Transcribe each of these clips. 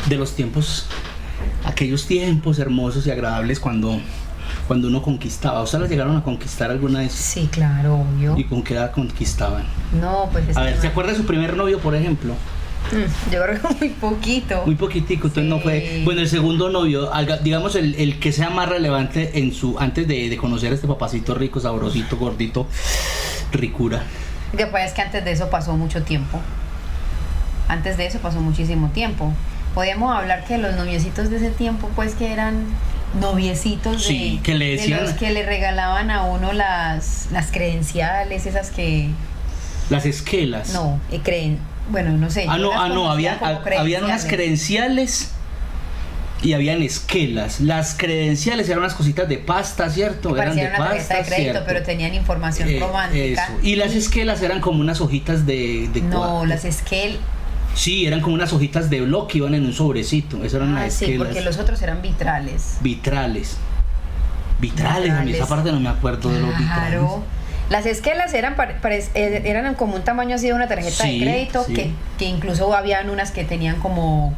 de los tiempos, aquellos tiempos hermosos y agradables cuando uno conquistaba. ¿Ustedes las llegaron a conquistar alguna vez? Sí, claro, obvio. ¿Y con qué edad conquistaban? No, pues... A ver, ¿se acuerda de su primer novio, por ejemplo? Yo creo que muy poquito. Muy poquitico, entonces Sí. no fue... Bueno, el segundo novio, digamos el que sea más relevante antes de conocer a este papacito rico, sabrosito, gordito, ricura. Lo que pasa es que antes de eso pasó mucho tiempo. Antes de eso pasó muchísimo tiempo. Podíamos hablar que los noviecitos de ese tiempo, pues que eran noviecitos Sí, que le decían... de los que le regalaban a uno las credenciales, esas que... Las esquelas. No, creen... Bueno, no sé. No, habían credenciales. unas credenciales y habían esquelas. Las credenciales eran unas cositas de pasta, ¿cierto? Que Eran de parecían una tarjeta de pasta, crédito, ¿cierto? pero tenían información romántica. Eso. Y las esquelas eran como unas hojitas de No, cuadro. las esquelas... Sí, eran como unas hojitas de bloc que iban en un sobrecito. Eso eran las sí, esquelas. porque los otros eran vitrales. Vitrales, a mí esa parte no me acuerdo de los vitrales. Claro. Las esquelas eran como un tamaño así de una tarjeta Sí, de crédito, sí. que incluso habían unas que tenían como...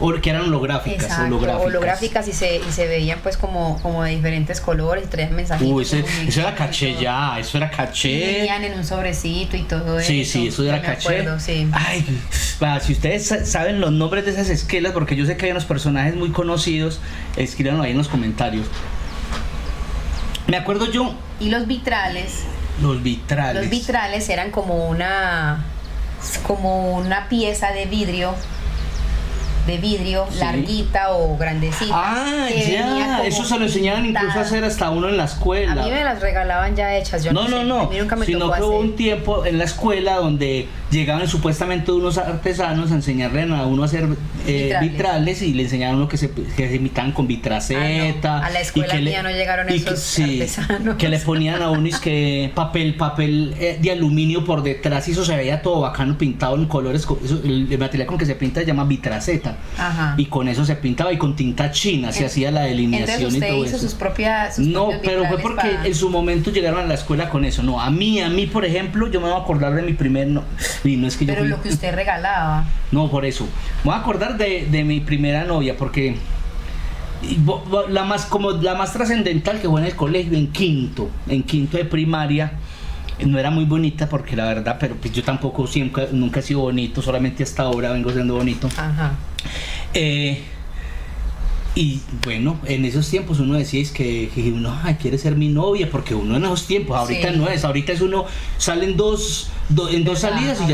O que eran holográficas. Exacto, holográficas y se veían pues como de diferentes colores y traían mensajitos. Eso era caché ya, eso era caché. Venían en un sobrecito y todo eso. Sí, eso era yo me caché. acuerdo, sí. Ay, si ustedes saben los nombres de esas esquelas, porque yo sé que hay unos personajes muy conocidos, escríbanlo ahí en los comentarios. Me acuerdo yo... Y los vitrales... Los vitrales eran como una pieza de vidrio Sí. larguita o grandecita. Que ya, eso se lo enseñaban incluso a hacer hasta uno en la escuela. A mí me las regalaban ya hechas, yo no sé. A mí nunca me sino tocó que hubo hacer. un tiempo en la escuela donde llegaban supuestamente unos artesanos a enseñarle a uno a hacer vitrales y le enseñaban a uno que se imitaban con vitraceta. A la escuela mía no llegaron esos artesanos. Que le ponían a uno papel de aluminio por detrás y eso se veía todo bacano pintado en colores. El material con que se pinta se llama vitraceta. Ajá. Y con eso se pintaba y con tinta china se hacía la delineación. Entonces usted y todo hizo eso. sus propias No, pero fue porque en su momento llegaron a la escuela con eso. No, a mí por ejemplo, yo me voy a acordar de mi primer no es que pero lo que usted regalaba. No, por eso. Me voy a acordar de mi primera novia porque la más trascendental que fue en el colegio en quinto de primaria. No era muy bonita porque la verdad, pero pues yo tampoco nunca he sido bonito, solamente hasta ahora vengo siendo bonito. Ajá. Y bueno, en esos tiempos uno decía que uno quiere ser mi novia, porque uno en esos tiempos, ahorita Sí. no es, ahorita es uno, salen dos salidas y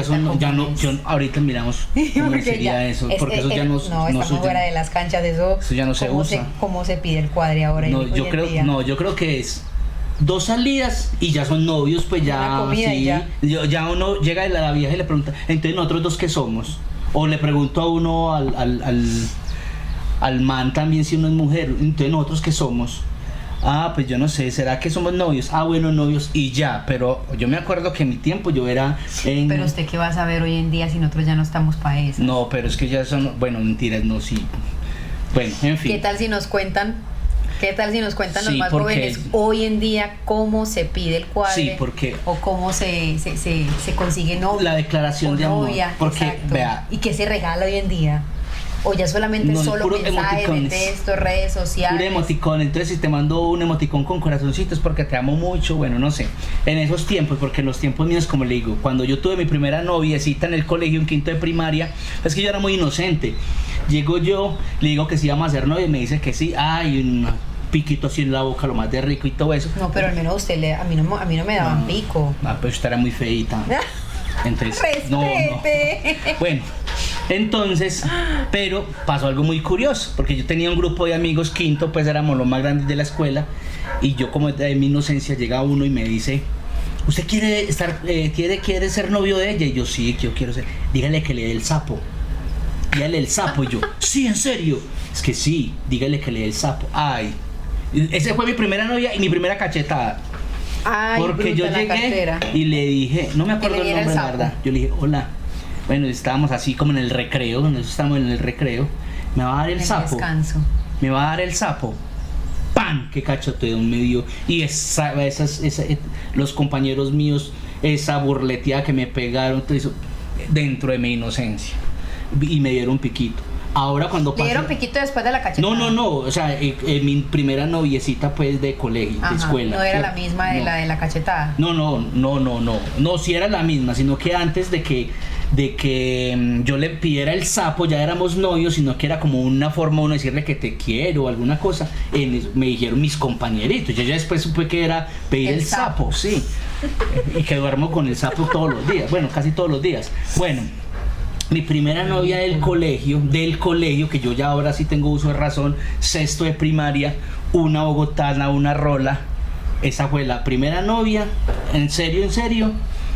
ahorita miramos cómo sería eso, porque eso ya no estamos fuera de las canchas, eso ya no se usa. ¿Cómo se pide el cuadre ahora? Yo creo que es 2 salidas y ya son novios, pues ya, una comida sí, ya uno llega de la vieja y le pregunta, entonces nosotros dos qué somos, o le pregunto a uno al man también si uno es mujer, entonces nosotros qué somos. Pues yo no sé, ¿será que somos novios? Bueno, novios y ya, pero yo me acuerdo que en mi tiempo yo era Pero usted qué va a saber hoy en día si nosotros ya no estamos para eso. No, pero es que ya son, bueno, mentiras, no, sí. Bueno, en fin. ¿Qué tal si nos cuentan los Sí, más jóvenes hoy en día cómo se pide el cuadre? Sí, porque o cómo se consigue novio, la declaración de amor, porque exacto. vea, ¿Y qué se regala hoy en día? O ya solamente solo mensajes de texto, redes sociales. Puro emoticón. Entonces si te mando un emoticón con corazoncitos porque te amo mucho, bueno, no sé. En esos tiempos, porque en los tiempos míos, como le digo, cuando yo tuve mi primera noviecita en el colegio en quinto de primaria, es que yo era muy inocente. Llego yo, le digo que sí vamos a hacer novia y me dice que sí. Un piquito así en la boca, lo más de rico y todo eso. No, pero al menos a mí no me daban pico. Pues usted era muy feita. Entonces, ¡Respete! No. Bueno, entonces, pero pasó algo muy curioso, porque yo tenía un grupo de amigos quinto, pues éramos los más grandes de la escuela, y yo como de mi inocencia llega uno y me dice, ¿usted quiere ser novio de ella? Y yo, sí, que yo quiero ser. Dígale que le dé el sapo. Dígale el sapo. Y yo, sí, en serio. Es que sí, dígale que le dé el sapo. Esa fue mi primera novia y mi primera cachetada. Porque yo llegué y le dije, no me acuerdo el nombre, la verdad. Yo le dije, hola. Bueno, estábamos así como en el recreo, estamos en el recreo. ¿Me va a dar el sapo? Descanso. ¿Me va a dar el sapo? ¡Pam! ¡Qué cachoteo me dio! Y los compañeros míos, esa burleteada que me pegaron, todo eso, dentro de mi inocencia. Y me dieron un piquito. Ahora cuando ¿Le pasé... dieron piquito después de la cachetada? No, o sea, mi primera noviecita pues de colegio, Ajá, de escuela. no era ¿cierto? la misma de No. la de la cachetada. No, sí era la misma, sino que antes de que yo le pidiera el sapo, ya éramos novios, sino que era como una forma uno de decirle que te quiero o alguna cosa. Me dijeron mis compañeritos, yo ya después supe que era pedir el sapo, sí. Y que duermo con el sapo todos los días, bueno, casi todos los días. Bueno, mi primera novia del colegio, que yo ya ahora sí tengo uso de razón, sexto de primaria, una bogotana, una rola. Esa fue la primera novia, en serio.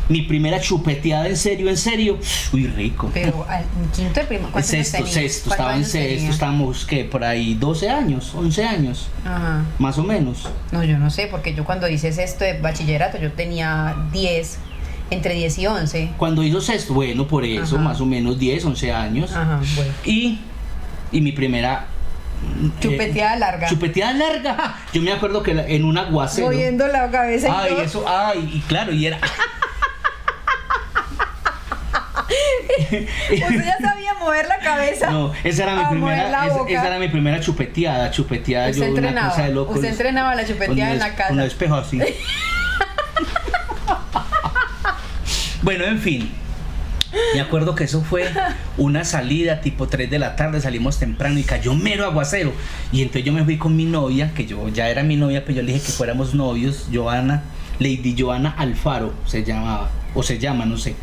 Mi primera chupeteada, en serio. Uy, rico. Pero en quinto de primaria, ¿cuántos años Sexto, tenía? estaba en sexto, tenía? estábamos, ¿qué? Por ahí 12 años, 11 años, Ajá. más o menos. No, yo no sé, porque yo cuando hice sexto de bachillerato, yo tenía 10, entre 10 y 11. Cuando hizo sexto, bueno, por eso, Ajá. más o menos 10, 11 años. Ajá, bueno. Y mi primera... Chupeteada larga. Chupeteada larga. ¡Ja! Yo me acuerdo que en un aguacero. Moviendo la cabeza y todo. Eso, y claro, y era... Usted ya sabía mover la cabeza. No, esa era mi mover la boca. esa era mi primera chupeteada, Usted yo una cosa de loco. Usted entrenaba la chupeteada en la casa. Con el espejo así. Bueno, en fin. Me acuerdo que eso fue una salida tipo 3 de la tarde, salimos temprano y cayó mero aguacero. Y entonces yo me fui con mi novia, que yo ya era mi novia, pero yo le dije que fuéramos novios, Lady Joana Alfaro se llamaba, o se llama, no sé.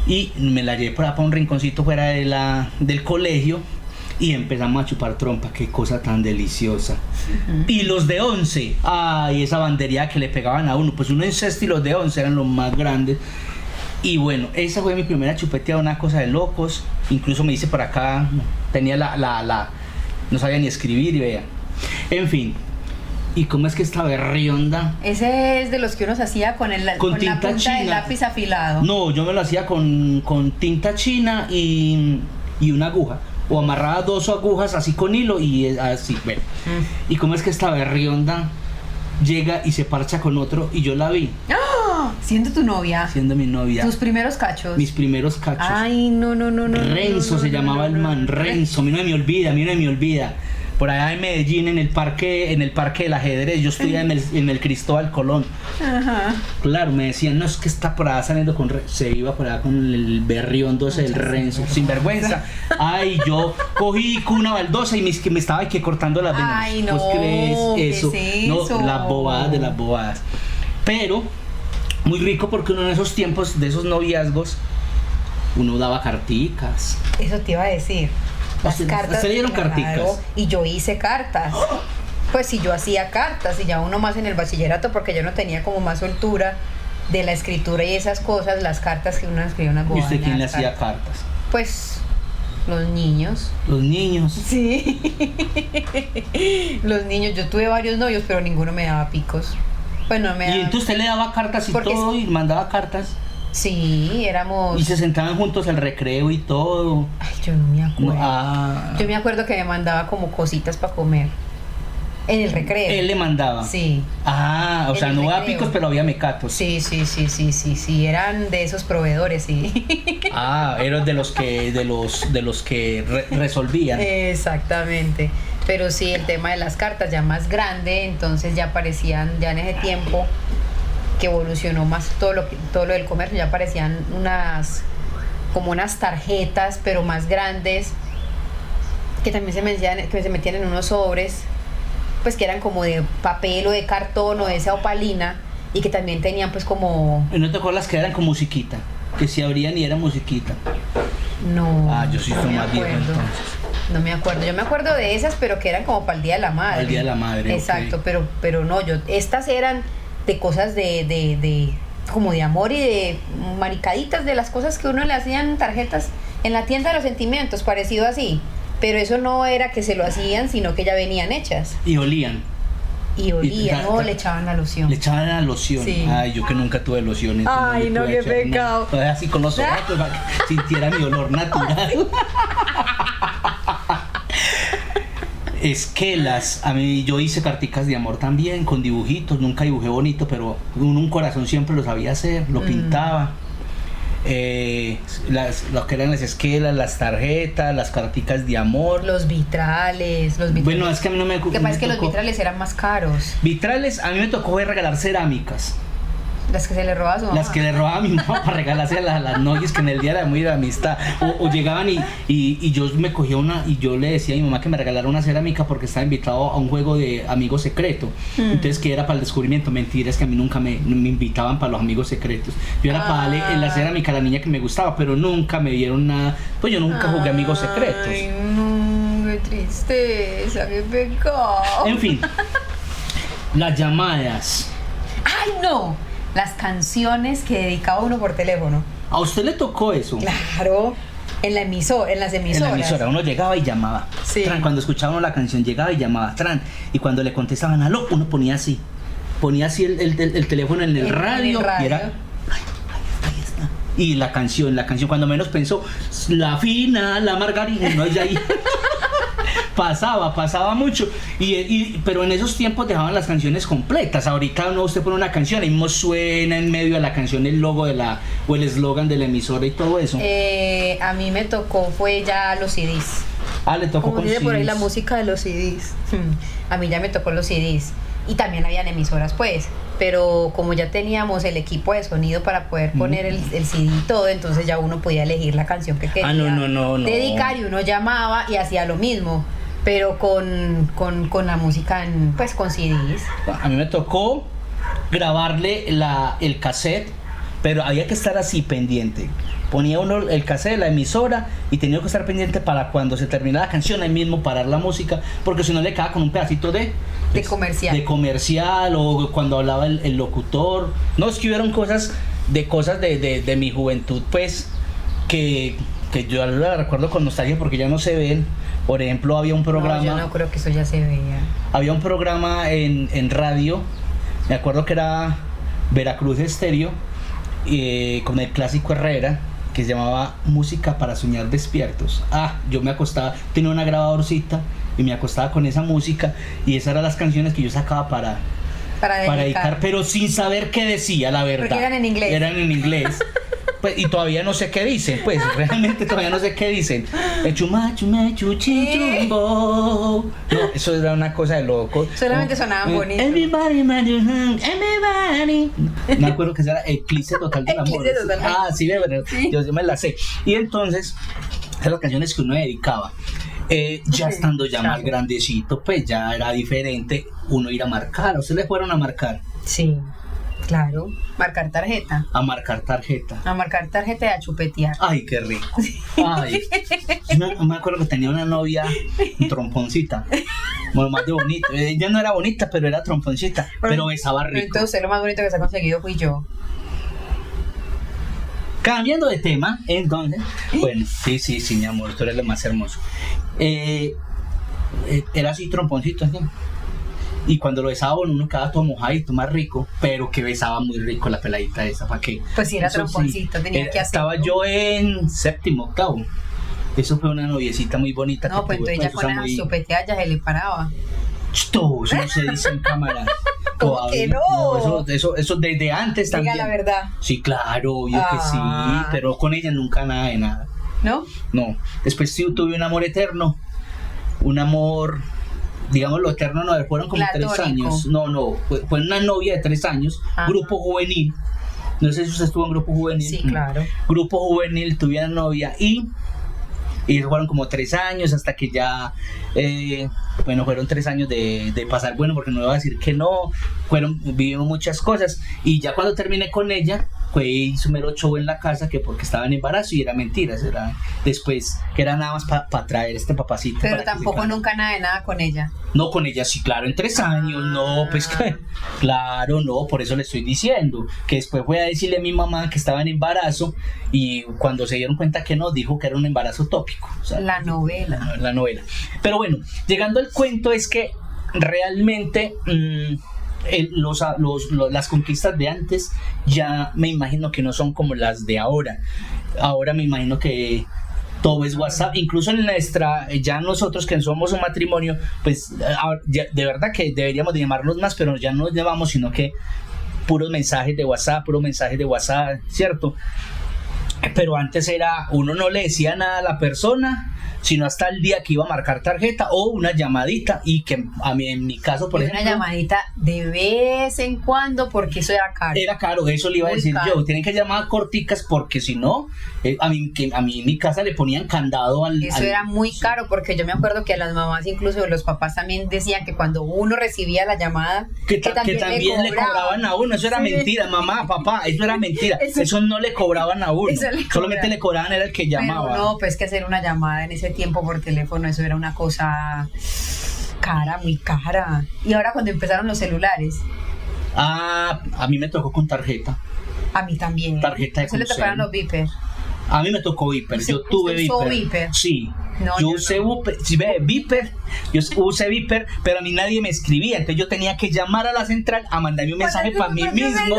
Y me la llevé por allá para un rinconcito fuera del colegio y empezamos a chupar trompa, qué cosa tan deliciosa. Y los de 11, esa bandería que le pegaban a uno, pues uno en sexto y los de 11 eran los más grandes. Y bueno, esa fue mi primera chupeteada, una cosa de locos. Incluso me dice por acá, tenía no sabía ni escribir y vea. En fin, ¿y cómo es que esta berrionda? Ese es de los que uno se hacía con la tinta punta china. del lápiz afilado. No, yo me lo hacía con tinta china y una aguja. O amarraba 2 agujas así con hilo y así, bueno. ¿Y cómo es que esta berrionda llega y se parcha con otro y yo la vi? ¡Ah! Siendo tu novia. Siendo mi novia. Tus primeros cachos. Mis primeros cachos. Ay, no. Renzo se llamaba el man, Renzo, a mí no me olvida. Por allá en Medellín, en el parque del ajedrez, yo estudiaba en el Cristóbal Colón. Ajá. Claro, me decían, no, es que está por allá saliendo se iba por allá con el berriondo ese del Renzo, sin vergüenza. Ay, yo cogí una baldosa y me estaba aquí cortando las venas. Ay, no, ¿Vos crees eso? ¿qué es eso? No, las bobadas de las bobadas. Pero, muy rico porque uno en esos tiempos, de esos noviazgos, uno daba carticas. Eso te iba a decir. Las cartas. ¿Se le dieron claro, carticas? Y yo hice cartas. Pues sí, yo hacía cartas y ya uno más en el bachillerato porque yo no tenía como más soltura de la escritura y esas cosas, las cartas que uno escribía unas ¿Y bobadas. usted quién le hacía cartas? Pues los niños. Los niños. Sí. Los niños. Yo tuve varios novios, pero ninguno me daba picos. Pues no me Y daba. entonces usted le daba cartas y Porque todo, y mandaba cartas. Sí, éramos. Y se sentaban juntos al recreo y todo. Ay, yo no me acuerdo. Ah. Yo me acuerdo que me mandaba como cositas para comer. En el recreo. Él le mandaba. Sí. Ah, o En sea, el no había recreo. picos, pero había mecatos. Sí, eran de esos proveedores, sí. Ah, eran de los que resolvían. Exactamente. Pero sí, el tema de las cartas ya más grande, entonces ya parecían, ya en ese tiempo que evolucionó más todo lo del comercio, ya parecían como unas tarjetas, pero más grandes, que también se metían en unos sobres, pues que eran como de papel o de cartón o de esa opalina, y que también tenían pues como... ¿Y no te acuerdas que eran con musiquita? Que se abrían y era musiquita. No. Ah, yo sí no soy me más viejo acuerdo. entonces. No me acuerdo. Yo me acuerdo de esas, pero que eran como para el Día de la Madre. Para el Día de la Madre, Exacto, ok. pero no, estas eran de cosas de como de amor y de maricaditas, de las cosas que uno le hacían tarjetas en la tienda de los sentimientos, parecido así. Pero eso no era que se lo hacían, sino que ya venían hechas. Y olían. Y olían, no, le echaban la loción. Le echaban la loción. Sí. Ay, yo que nunca tuve loción. entonces Ay, le no, pude qué echar, pecado. No, así con los ojos para que sintiera mi olor natural. Esquelas, a mí yo hice carticas de amor también, con dibujitos, nunca dibujé bonito, pero un corazón siempre lo sabía hacer, lo pintaba. lo que eran las esquelas, las tarjetas, las carticas de amor. Los vitrales. Bueno, es que a mí no me... Lo que pasa es que los vitrales eran más caros. Vitrales, a mí me tocó regalar cerámicas. Las que se le robaba a su mamá. Las que le robaba a mi mamá para regalarse a las novias que en el día era muy de amistad. O llegaban y yo me cogía una y yo le decía a mi mamá que me regalara una cerámica porque estaba invitado a un juego de amigo secreto. Entonces, que era para el descubrimiento. Mentira, es que a mí nunca me invitaban para los amigos secretos. Yo era para darle la cerámica a la niña que me gustaba, pero nunca me dieron nada. Pues yo nunca jugué amigos secretos. Ay, no, qué tristeza, qué pecado. En fin, las llamadas. ¡Ay, no! Las canciones que dedicaba uno por teléfono. ¿A usted le tocó eso? Claro, en las emisoras. En la emisora, uno llegaba y llamaba. Sí. Tran, cuando escuchaba uno la canción, llegaba y llamaba. Tran, y cuando le contestaban aló, uno ponía así. Ponía así el teléfono en el radio. Y era... Ahí está. Y la canción, cuando menos pensó, la fina, la margarina, no es ahí. Pasaba mucho pero en esos tiempos dejaban las canciones completas. Ahorita no, usted pone una canción, ahí mismo suena en medio de la canción el logo o el eslogan de la emisora y todo eso. A mí me tocó fue ya los CDs. Le tocó como con dice CDs. por ahí la música de los CDs. A mí ya me tocó los CDs. Y también habían emisoras, pues. Pero como ya teníamos el equipo de sonido para poder poner el CD y todo, entonces ya uno podía elegir la canción que quería no. dedicar, y uno llamaba y hacía lo mismo, pero con la música con CDs. A mí me tocó grabarle el cassette, pero había que estar así pendiente. Ponía uno el cassette de la emisora y tenía que estar pendiente para cuando se terminara la canción, ahí mismo parar la música, porque si no le quedaba con un pedacito de comercial, o cuando hablaba el locutor. No, es que hubieron cosas de mi juventud, pues, que yo la recuerdo con nostalgia porque ya no se ven. Por ejemplo, había un programa... No, yo no creo que eso ya se veía. Había un programa en radio, me acuerdo que era Veracruz Estéreo, con el Clásico Herrera, que se llamaba Música para Soñar Despiertos. Yo me acostaba, tenía una grabadorcita y me acostaba con esa música, y esas eran las canciones que yo sacaba para dedicar, pero sin saber qué decía, la verdad. Porque eran en inglés. Pues, y todavía no sé qué dicen, pues realmente todavía no sé qué dicen. No, eso era una cosa de loco. Solamente sonaban bonitos. Everybody, everybody. Me acuerdo que ese era Eclipse Total del Amor. Sí, sí. Yo me la sé. Y entonces, esas las canciones que uno dedicaba. Ya estando ya más grandecito, pues ya era diferente uno ir a marcar. ¿A usted le fueron a marcar? Sí. Claro, marcar tarjeta. A marcar tarjeta. A marcar tarjeta y a chupetear. Ay, qué rico. Ay. Yo me acuerdo que tenía una novia tromponcita. Bueno, más de bonita. Ella no era bonita, pero era tromponcita. Pero besaba rico. Entonces, lo más bonito que se ha conseguido fui yo. Cambiando de tema, entonces. Bueno, sí, mi amor, tú eres lo más hermoso. Era así tromponcito, así. Y cuando lo besaba, uno quedaba todo mojadito, más rico, pero que besaba muy rico la peladita esa, ¿para qué? Pues si era tromponcito, tenía que hacerlo. Estaba yo en séptimo, octavo. Eso fue una noviecita muy bonita. No, pues entonces ya con las chupeteadas ya se le paraba. Eso no se dice en cámara. ¿Cómo que no? Eso desde antes también. Diga la verdad. Sí, claro, obvio que sí, pero con ella nunca nada de nada. ¿No? No. Después sí tuve un amor eterno. Un amor... digamos lo eterno, no, fueron como platónico. 3 años. No, fue una novia de 3 años. Ajá. Grupo juvenil. No sé si usted estuvo en grupo juvenil. Sí, claro. Grupo juvenil, tuve una novia y fueron como 3 años hasta que ya, fueron 3 años de pasar, porque no iba a decir que no, vivimos muchas cosas, y ya cuando terminé con ella, hizo mero show en la casa que porque estaba en embarazo, y era mentiras, era después que era nada más para traer este papacito. Pero tampoco nunca nada con ella. No, con ella sí, claro, en 3 años, no, pues claro, no, por eso le estoy diciendo, que después voy a decirle a mi mamá que estaba en embarazo, y cuando se dieron cuenta que no, dijo que era un embarazo tópico. O sea, la novela. La novela. Pero bueno, llegando al cuento es que realmente las conquistas de antes ya me imagino que no son como las de ahora. Ahora me imagino que todo es WhatsApp, incluso en ya nosotros que somos un matrimonio, pues ya, de verdad que deberíamos de llamarnos más, pero ya no nos llamamos, sino que puros mensajes de WhatsApp, ¿cierto? Pero antes era, uno no le decía nada a la persona, sino hasta el día que iba a marcar tarjeta o una llamadita, y que a mí, en mi caso, por ejemplo, una llamadita de vez en cuando, porque eso era caro. era caro, eso le iba a Muy decir caro. yo, tienen que llamar corticas porque si no, a mí en mi casa le ponían candado Eso era muy caro, porque yo me acuerdo que a las mamás, incluso los papás también decían que cuando uno recibía la llamada, que también le cobraban a uno. Eso era Sí. mentira, mamá, papá, eso era mentira. Eso no le cobraban a uno, Eso le solamente cobraban. le cobraban era el que llamaba. Pero no, pues que hacer una llamada en ese tiempo por teléfono, eso era una cosa cara, muy cara. Y ahora cuando empezaron los celulares, A mí me tocó con tarjeta. a mí también. Tarjeta de Eso le Concel. tocaron los Viper. A mí me tocó Viper, ¿Usted- yo tuve usted usó Viper. Viper? Sí. No, yo yo usé no. Viper, sí, ve, Viper, yo usé Viper, pero a mí nadie me escribía, entonces yo tenía que llamar a la central a mandarme un mensaje para mí mismo,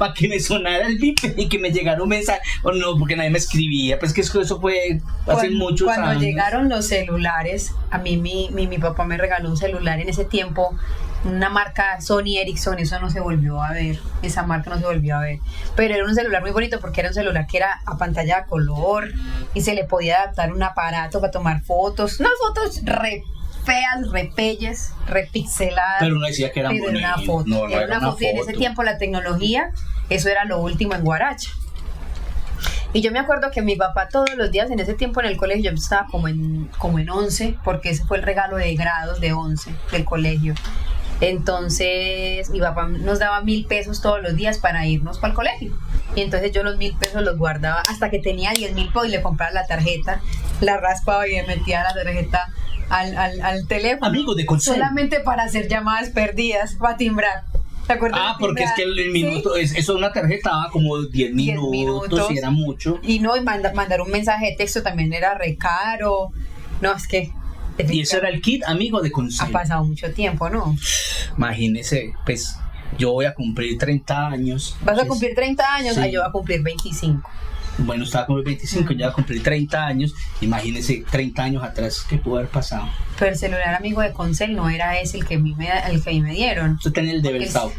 para que me sonara el Viper y que me llegara un mensaje, o no, porque nadie me escribía, pues que eso fue hace muchos Cuando años. llegaron los celulares, a mí mi papá me regaló un celular en ese tiempo, una marca Sony Ericsson, eso no se volvió a ver, esa marca no se volvió a ver, pero era un celular muy bonito porque era un celular que era a pantalla de color y se le podía adaptar un aparato para tomar fotos, unas fotos re feas, re pelles, re pixeladas, Pero uno decía que eran pero era una bonitos. foto, No, era una foto, y en ese tiempo la tecnología, eso era lo último en Guaracha. Y yo me acuerdo que mi papá todos los días en ese tiempo en el colegio, yo estaba como en 11, porque ese fue el regalo de grados de 11 del colegio. Entonces mi papá nos daba 1.000 pesos todos los días para irnos para el colegio. Y entonces yo los 1.000 pesos los guardaba hasta que tenía 10.000 pesos y le compraba la tarjeta, la raspaba y le metía la tarjeta al teléfono. Amigos de Concel. Solamente para hacer llamadas perdidas, para timbrar. ¿Te acuerdas? Ah, de porque es que timbrar? el minuto, Sí. eso una tarjeta daba como 10 minutos y era mucho. Y no, y mandar un mensaje de texto también era re caro. No, es que Y ese era el kit, amigo de ha Concel. pasado mucho tiempo, ¿no? Imagínese, pues yo voy a cumplir 30 años. ¿Vas a entonces, cumplir 30 años? sí. Ah, yo voy a cumplir 25. Bueno, estaba con 25, ya voy a cumplir 30 años. Imagínese 30 años atrás, ¿qué pudo haber pasado? Pero el celular amigo de Concel no era ese el que a mí me dieron. Usted tenía el de Beltao.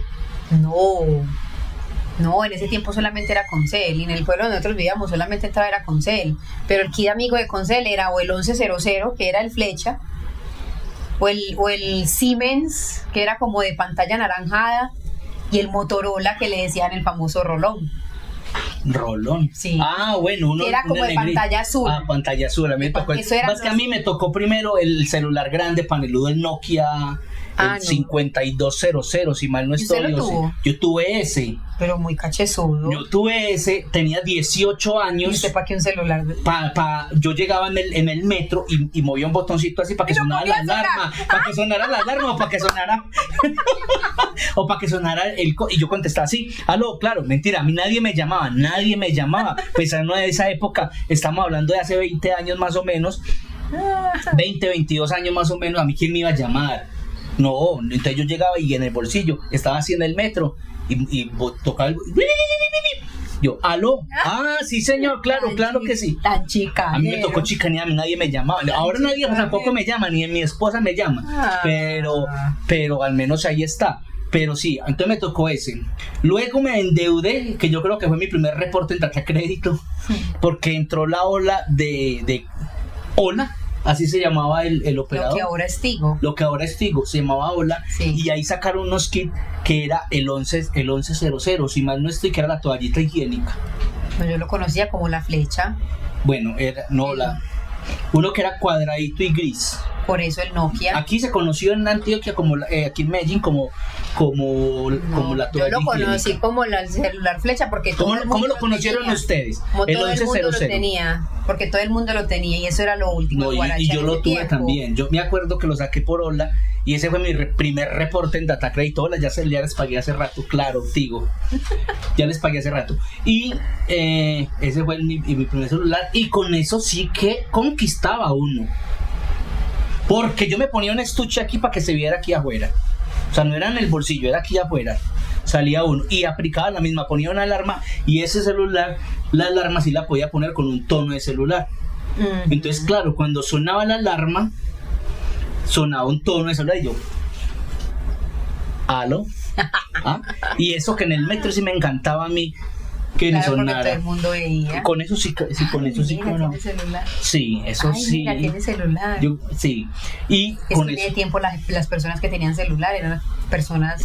No, en ese tiempo solamente era Concel. Y en el pueblo donde nosotros vivíamos solamente estaba era Concel. Pero el kit amigo de Concel era o el 1100, que era el flecha, o el Siemens, que era como de pantalla anaranjada, y el Motorola, que le decían el famoso rolón. Rolón. Sí. Ah, bueno, uno Era como una de negrita. pantalla azul. Ah, pantalla azul. A mí me tocó. Eso eran Más que a los- mí me tocó primero el celular grande, paneludo, el Nokia. Ah, El no. 5200, si mal no ¿Y usted estoy. lo tuvo? Yo tuve ese. Pero muy cachezudo. Yo tuve ese, tenía 18 ¿Y años. usted para qué un celular? Yo llegaba en el metro y movía un botoncito así para que Y lo sonara ponía la a sonar. alarma, para que sonara la alarma o para que sonara o para que sonara y yo contestaba así, aló, claro, mentira, a mí nadie me llamaba, pues en esa época, estamos hablando de hace 20 años más o menos, 20, 22 años más o menos, a mí quién me iba a llamar. No, entonces yo llegaba y en el bolsillo estaba así en el metro y tocaba el... Yo, aló, sí señor, claro que sí. Tan chica. A mí me tocó chicanear, a mí nadie me llamaba. Ahora nadie tampoco me llama, ni mi esposa me llama. Ah. Pero al menos ahí está. Pero sí, entonces me tocó ese. Luego me endeudé, que yo creo que fue mi primer reporte en Data Crédito, porque entró la ola de Ola, así se llamaba el operador. Lo que ahora es Tigo. Lo que ahora es Tigo, se llamaba Ola, Sí. y ahí sacaron unos kits que era el 1100, si mal no estoy, que era la toallita higiénica. Pues yo lo conocía como la flecha, Bueno, uno que era cuadradito y gris. por eso el Nokia. Aquí se conoció en Antioquia, aquí en Medellín, como No, la yo toalla lo conocí higiénica. como el celular flecha porque todo el ¿Cómo mundo lo conocieron tenía. ustedes? Como El todo el mundo lo 1100. tenía, porque todo el mundo lo tenía y eso era lo último. No, en Guaracha y yo en lo ese tuve tiempo. también. Yo me acuerdo que lo saqué por Ola y ese fue mi primer reporte en Data Crédito. Ola, ya les pagué hace rato, claro, Tigo. Ya les pagué hace rato. Y ese fue mi primer celular. Y con eso sí que conquistaba uno. Porque yo me ponía un estuche aquí para que se viera aquí afuera. O sea, no era en el bolsillo, era aquí afuera. Salía uno y aplicaba la misma, ponía una alarma y ese celular, la alarma sí la podía poner con un tono de celular. Ujú. Entonces, claro, cuando sonaba la alarma, sonaba un tono de celular y yo, ¿aló? ¿Ah? Y eso que en el metro sí me encantaba a mí, Que ni Claro, porque todo sonara. el mundo veía. Con eso sí, sí, con eso sí, Mira, no. tiene celular. Sí, eso Ay, sí. mira, tiene celular. Sí. Y Es con que en eso. ese tiempo las personas que tenían celular eran personas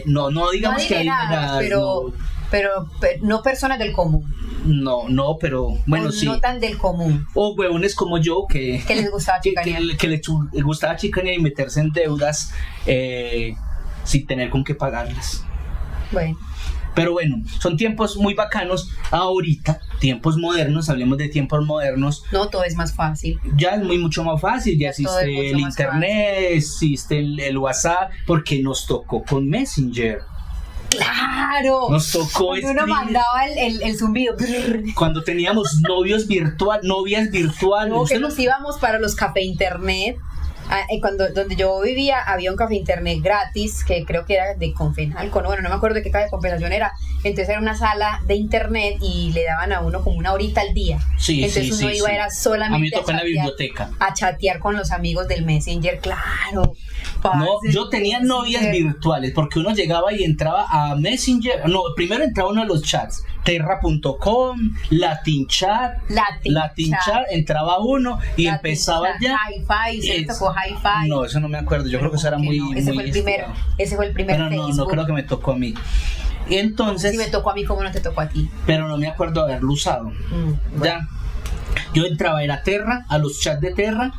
No digamos no que adineradas, adineradas, pero no personas del común. no, pero bueno, O sí. no tan del común. O huevones como yo que Les gustaba chicanear. que les gustaba chicanear y meterse en deudas sin tener con qué pagarlas. Bueno, Pero bueno, son tiempos muy bacanos. Ahorita, tiempos modernos, hablemos de tiempos modernos. no todo es más fácil. Ya es mucho más fácil, ya Ya todo es existe mucho el más internet, existe el WhatsApp, porque nos tocó con Messenger. ¡Claro! Nos tocó Cuando uno escribir. mandaba el zumbido. Cuando teníamos novias virtuales. No, ¿Usted que no? nos íbamos para los café internet. Donde yo vivía había un café internet gratis que creo que era de Confenalco, bueno, no me acuerdo de qué caja de compensación era. Entonces era una sala de internet y le daban a uno como una horita al día. Sí, entonces uno iba era A mí solamente me tocó en la biblioteca. a chatear con los amigos del Messenger, claro. No, parce, yo tenía novias Messenger. virtuales porque uno llegaba y entraba a Messenger. No, primero entraba uno a los chats. Terra.com, Latin Chat, entraba uno y Latin empezaba Chat, ya. Hi-Fi, se me tocó Hi-Fi. No, eso no me acuerdo. Yo creo que eso era ¿Cómo muy. no? Ese muy fue el primer Pero no Facebook. creo que me tocó a mí. Y entonces. Si me tocó a mí, ¿cómo no te tocó a ti? Pero no me acuerdo haberlo usado. Bueno. Ya. Yo entraba, era Terra, a los chats de Terra,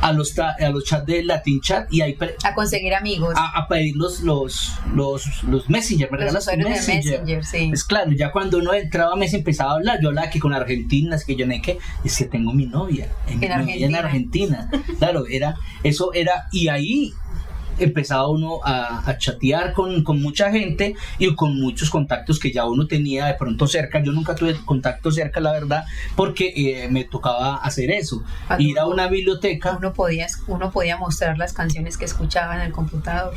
a los chats de Latin Chat y ahí A conseguir amigos. a pedir los Messenger, me Los regalas tu usuarios de Messenger, sí. Es claro, ya cuando uno entraba a Messenger empezaba a hablar, yo hablaba aquí con argentinas, que yo no sé qué, es que tengo mi novia, en Argentina. Claro, eso era, y ahí empezaba uno a chatear con mucha gente y con muchos contactos que ya uno tenía de pronto cerca. Yo nunca tuve contacto cerca, la verdad, porque me tocaba hacer eso, ir a una biblioteca. Uno podía mostrar las canciones que escuchaba en el computador.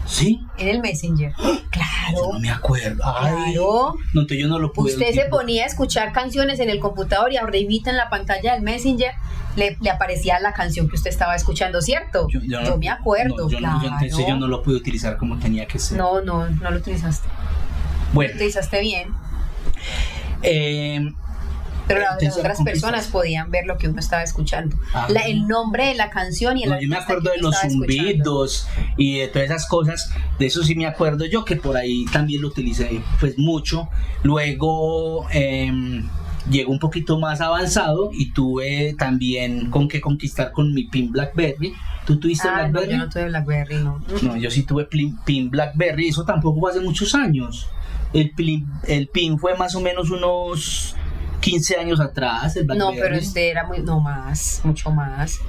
Sí, En el Messenger. Claro. yo no me acuerdo. Ay, Claro. no, entonces yo no lo pude. Usted se ponía a escuchar canciones en el computador y arribita en la pantalla del Messenger le aparecía la canción que usted estaba escuchando, ¿cierto? Yo me acuerdo, claro. Entonces yo no lo pude utilizar como tenía que ser. No lo utilizaste. Bueno, Lo utilizaste bien. eh, Pero las entonces, otras conquistas. personas podían ver lo que uno estaba escuchando. Ah. El nombre de la canción y el no, yo me artista acuerdo que de uno los estaba escuchando. zumbidos y de todas esas cosas. De eso sí me acuerdo yo, que por ahí también lo utilicé pues mucho. Luego llegó un poquito más avanzado y tuve también con qué conquistar con mi PIN BlackBerry. ¿Tú tuviste No, BlackBerry? yo no tuve BlackBerry, no. No, yo sí tuve PIN BlackBerry, eso tampoco fue hace muchos años. El PIN fue más o menos unos 15 años atrás, el No, BlackBerry. pero este era mucho más.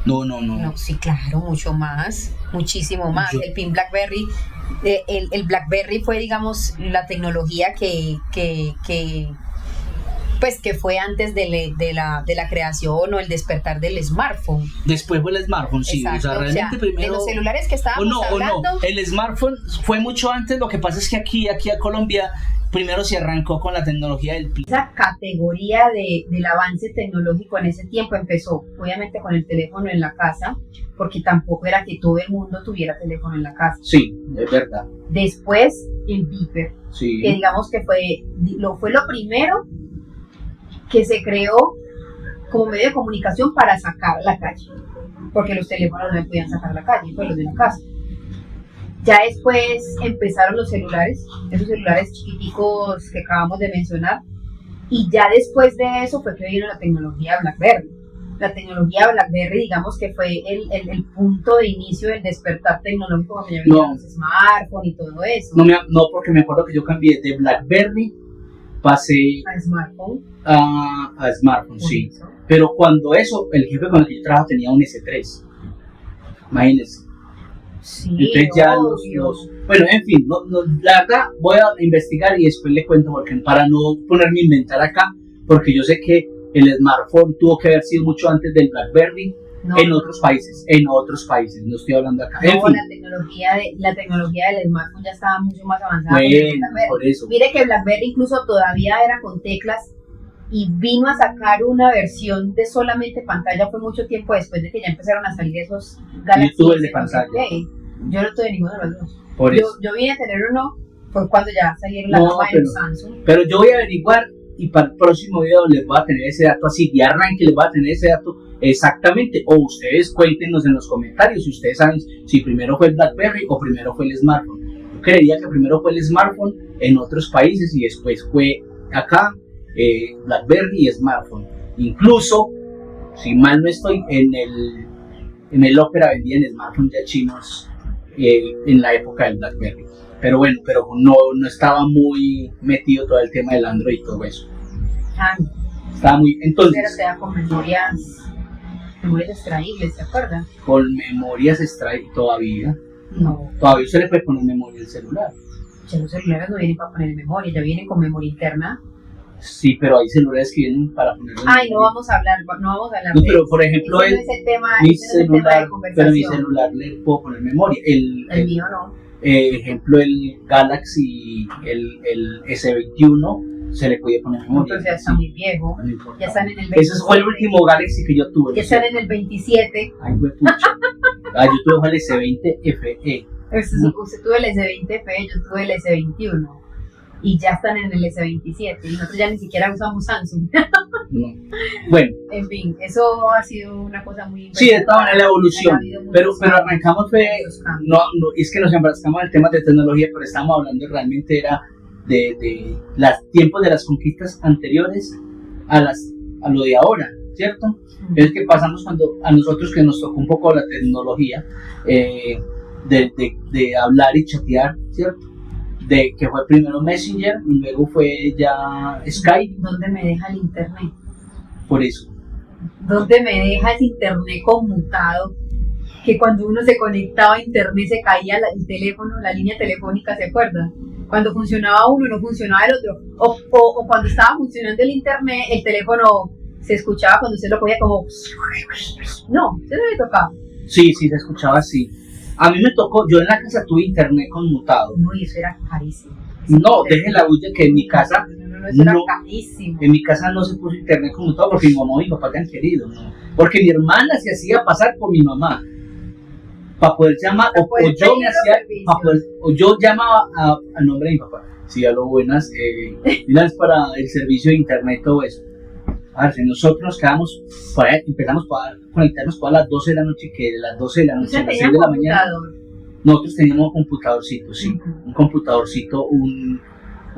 No. No, sí, claro, mucho más, muchísimo más. Yo- El PIN BlackBerry, el BlackBerry fue, digamos, la tecnología pues que fue antes de la creación o el despertar del smartphone. Después fue el smartphone, sí. Exacto, O sea, realmente primero. de los celulares que estábamos hablando. El smartphone fue mucho antes. Lo que pasa es que aquí a Colombia primero se arrancó con la tecnología del PIN. Esa categoría del avance tecnológico en ese tiempo empezó, obviamente, con el teléfono en la casa, porque tampoco era que todo el mundo tuviera teléfono en la casa. Sí, es verdad. Después, el beeper, Sí. que digamos que fue lo primero que se creó como medio de comunicación para sacar a la calle, porque los teléfonos no podían sacar a la calle, fue los de la casa. Ya después empezaron los celulares, esos celulares chiquiticos que acabamos de mencionar, y ya después de eso fue que vino la tecnología BlackBerry. La tecnología BlackBerry, digamos que fue el punto de inicio del despertar tecnológico cuando ya vinieron los smartphones y todo eso. No, porque me acuerdo que yo cambié de BlackBerry, pasé A smartphone. a smartphone, sí. Eso. Pero cuando eso, el jefe con el que yo trabajo tenía un S3. Imagínense. Sí, Entonces ya obvio. bueno, en fin, la verdad voy a investigar y después le cuento, porque para no ponerme a inventar acá, porque yo sé que el smartphone tuvo que haber sido mucho antes del BlackBerry No, en otros países, no estoy hablando acá. no, En fin, la tecnología del smartphone ya estaba mucho más avanzada. bueno, que el BlackBerry. por eso. Mire que BlackBerry incluso todavía era con teclas y vino a sacar una versión de solamente pantalla. Fue mucho tiempo después de que ya empezaron a salir esos Galaxy. Yo tuve el de no sé pantalla. qué. Yo no tuve ninguno de los dos. Por eso. Yo vine a tener uno Fue cuando ya salieron la No, gama de Samsung. pero yo voy a averiguar y para el próximo video les voy a tener ese dato así, de arranque les voy a tener ese dato exactamente, o ustedes cuéntenos en los comentarios si ustedes saben si primero fue el BlackBerry o primero fue el smartphone. Yo creería que primero fue el smartphone en otros países y después fue acá BlackBerry y smartphone. Incluso, si mal no estoy, en el Opera vendían smartphones ya chinos en la época del BlackBerry. Pero bueno, pero no estaba muy metido todo el tema del Android y todo eso. Ah, Estaba muy... pero Entonces, te da con memorias extraíbles, ¿te acuerdas? con memorias extraídas todavía No, se le puede poner memoria al celular. ya los celulares no vienen para poner memoria, ya vienen con memoria interna. Sí, pero hay celulares que vienen para poner Ay, no memoria. vamos a hablar No, de pero eso. por ejemplo, Ese no es el tema, mi ese no es el tema celular, de pero mi conversación. celular le puedo poner memoria. El mío no. Ejemplo, el Galaxy, el S21, se le puede poner memoria. Entonces ya está muy viejo. No importa. Ya están en el 27. Ese fue el último Galaxy que yo tuve. Ya están en el 27. Ay, güey, pucha. Yo tuve el S20 FE. Usted tuvo el S20F, yo tuve el S21. Y ya están en el S27. Y nosotros ya ni siquiera usamos Samsung. No. Bueno, En fin, eso ha sido una cosa muy sí, de todas maneras la evolución. Ha habido muchos Pero cambios, arrancamos fue. muchos cambios. No, es que nos embarcamos en temas de tecnología, pero estamos hablando realmente era de los tiempos de las conquistas anteriores a lo de ahora, ¿cierto? Es que pasamos cuando a nosotros que nos tocó un poco la tecnología de hablar y chatear, ¿cierto? De que fue primero Messenger y luego fue ya Skype, ¿Dónde me deja el internet? por eso. ¿Dónde me deja ese internet conmutado? Que cuando uno se conectaba a internet se caía el teléfono, la línea telefónica, ¿se acuerda? Cuando funcionaba uno no funcionaba el otro. O cuando estaba funcionando el internet, el teléfono se escuchaba cuando usted lo cogía como... No, se debe tocar. Sí, se escuchaba así. A mí me tocó, yo en la casa tuve internet conmutado. No, y eso era carísimo. No, deje la bulla que en mi casa, No, eso era no. carísimo. en mi casa no se puso internet conmutado porque mi mamá y mi papá te han querido, ¿no? Porque mi hermana se hacía pasar por mi mamá para poder llamar, Para poder o yo pedir me los hacía, servicios. o yo llamaba al nombre de mi papá. Sí, a lo buenas, miras para el servicio de internet, todo eso. A ver, si nosotros nos quedamos, empezamos a conectarnos a las 12 de la noche, que de las 12 de la noche a ¿Usted las tenía 6 de la mañana. computador? Nosotros teníamos un computadorcito, sí, Ujú. un computadorcito, un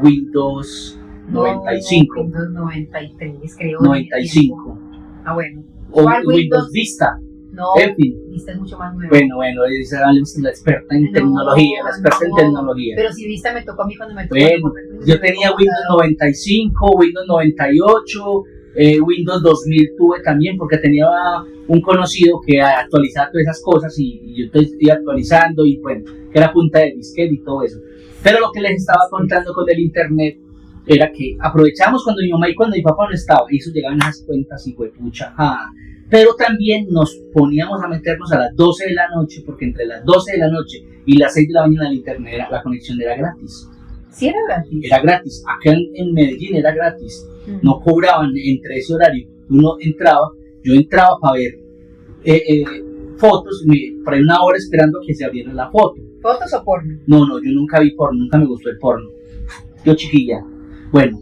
Windows 95, No, Windows 93, creo. 95, Ah, bueno. o ¿Cuál Windows Vista, No, en fin. Vista es mucho más nuevo. Bueno, esa es la experta en tecnología, la experta en no, tecnología. Pero si Vista me tocó a mí cuando me tocó. Bueno, yo tenía Windows 95, Windows 98, Windows 2000 tuve también porque tenía un conocido que actualizaba todas esas cosas y yo estoy actualizando y bueno, que era punta de disquete y todo eso. Pero lo que les estaba contando con el internet era que aprovechamos cuando mi mamá y cuando mi papá no estaba, y eso llegaban esas cuentas y fue pucha, pero también nos poníamos a meternos a las 12 de la noche porque entre las 12 de la noche y las 6 de la mañana el internet, la conexión era gratis. Sí, era gratis. Era gratis, acá en Medellín era gratis. Mm. No cobraban entre ese horario. Yo entraba para ver fotos, por ahí una hora esperando que se abriera la foto. ¿Fotos o porno? No, yo nunca vi porno, nunca me gustó el porno. Yo chiquilla. Bueno,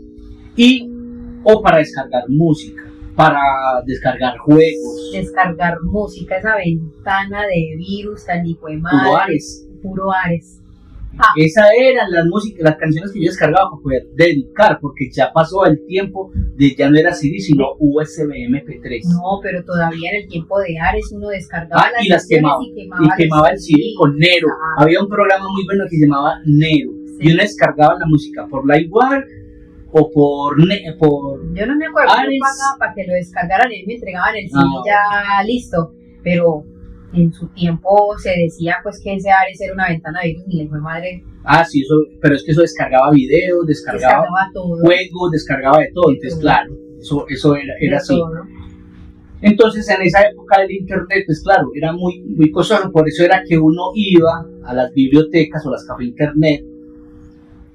o para descargar música, para descargar juegos, Descargar música, esa ventana de virus tan hijo de madre. puro Ares. Puro Ares. Esas eran las canciones que yo descargaba para poder dedicar, porque ya pasó el tiempo de ya no era CD, sino USB MP3. No, pero todavía en el tiempo de Ares uno descargaba Y las quemaba. Y quemaba el CD con Nero. Ah. Había un programa muy bueno que se llamaba Nero. Sí. Y uno descargaba la música por Livewire o por Yo no me acuerdo, Ares. yo pagaba para que lo descargaran y me entregaban el CD Ah. ya listo, pero en su tiempo se decía pues que ese Ares era una ventana de virus y le fue madre, Sí, pero es que eso descargaba videos, descargaba todo. juegos, descargaba de todo. Entonces, todo. claro, eso era de así. todo. Entonces, en esa época del internet, pues claro, era muy, muy costoso. Por eso era que uno iba a las bibliotecas o las cafés internet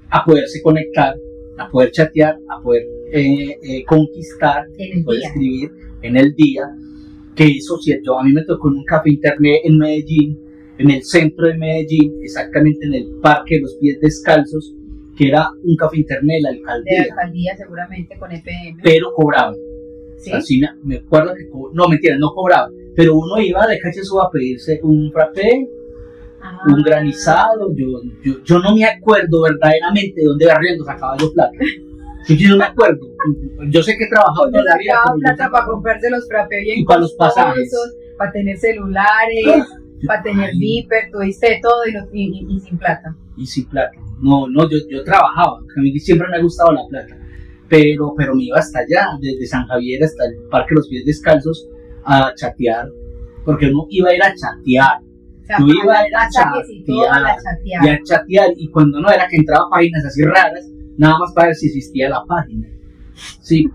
a poderse conectar, a poder chatear, a poder conquistar, En el poder día. escribir en el día. Que eso, cierto, a mí me tocó en un café internet en Medellín, en el centro de Medellín, exactamente en el Parque de los Pies Descalzos, que era un café internet de la De alcaldía, alcaldía seguramente con EPM. pero cobraban. ¿Sí? Así me acuerdo que, no, mentira, no cobraban, pero uno iba de calle a pedirse un frappé, Ah. un granizado. Yo no me acuerdo verdaderamente de dónde Garriendo sacaba yo plata. Yo no me acuerdo. Yo sé que he trabajado Porque toda la vida, sacaba pero yo plata sé- para comprarse los frappés bien Y para los pasajes. costosos, para tener celulares, para tener Ay. viper, tuviste de todo y sin plata. Y sin plata. No, yo trabajaba. A mí siempre me ha gustado la plata. Pero me iba hasta allá, desde San Javier hasta el Parque Los Pies Descalzos, a chatear. Porque uno iba a ir a chatear. O sea, Yo iba a ir a pasajes y todo a la chatear. Y a chatear. Y cuando no era que entraba a páginas así raras, nada más para ver si existía la página. Sí,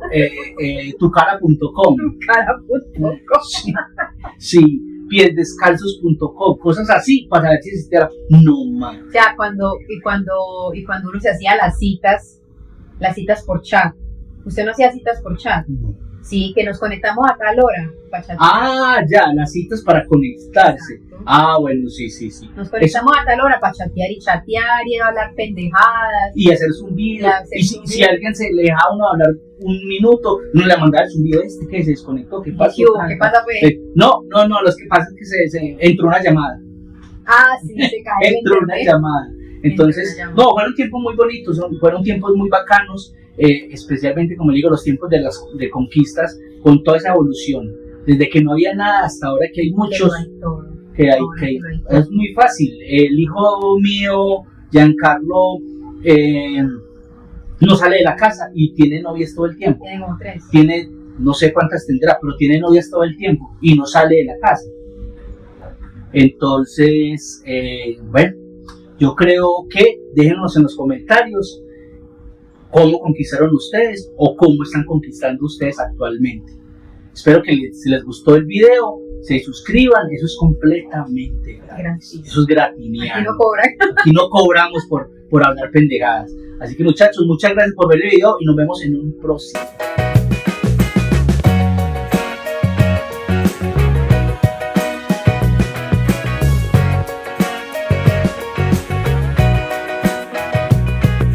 tucara.com. Cara.com. Sí, sí, piesdescalzos.com, cosas así para ver si existiera. No, man. O sea, cuando uno se hacía las citas por chat. Usted no hacía citas por chat. No. Sí, que nos conectamos a tal hora para chatear. Ah, ya, las citas para conectarse. Exacto. Ah, bueno, sí. Nos conectamos a tal hora para chatear y hablar pendejadas. Y hacer zumbido. Y hacer Y si a alguien se le deja a uno hablar un minuto, uno le mandaba el zumbido que se desconectó. ¿Qué pasó? ¿Qué pasa, pues? No, los que pasa es que se entró una llamada. Ah, sí, se cae. Entró una llamada. Entonces, Entró una llamada. no, fueron tiempos muy bonitos, fueron tiempos muy bacanos, especialmente, como digo, los tiempos de conquistas, con toda esa evolución. Desde que no había nada hasta ahora que hay muchos, que hay. Es muy fácil. El hijo mío, Giancarlo, no sale de la casa y tiene novias todo el tiempo. Tienen como 3. Tiene, no sé cuántas tendrá, pero tiene novias todo el tiempo y no sale de la casa. Entonces, bueno, yo creo que déjenos en los comentarios cómo conquistaron ustedes o cómo están conquistando ustedes actualmente. Espero que si les gustó el video, se suscriban, eso es completamente gratis. Eso es gratiniano. Aquí no cobran. Aquí no cobramos por hablar pendejadas. Así que muchachos, muchas gracias por ver el video y nos vemos en un próximo.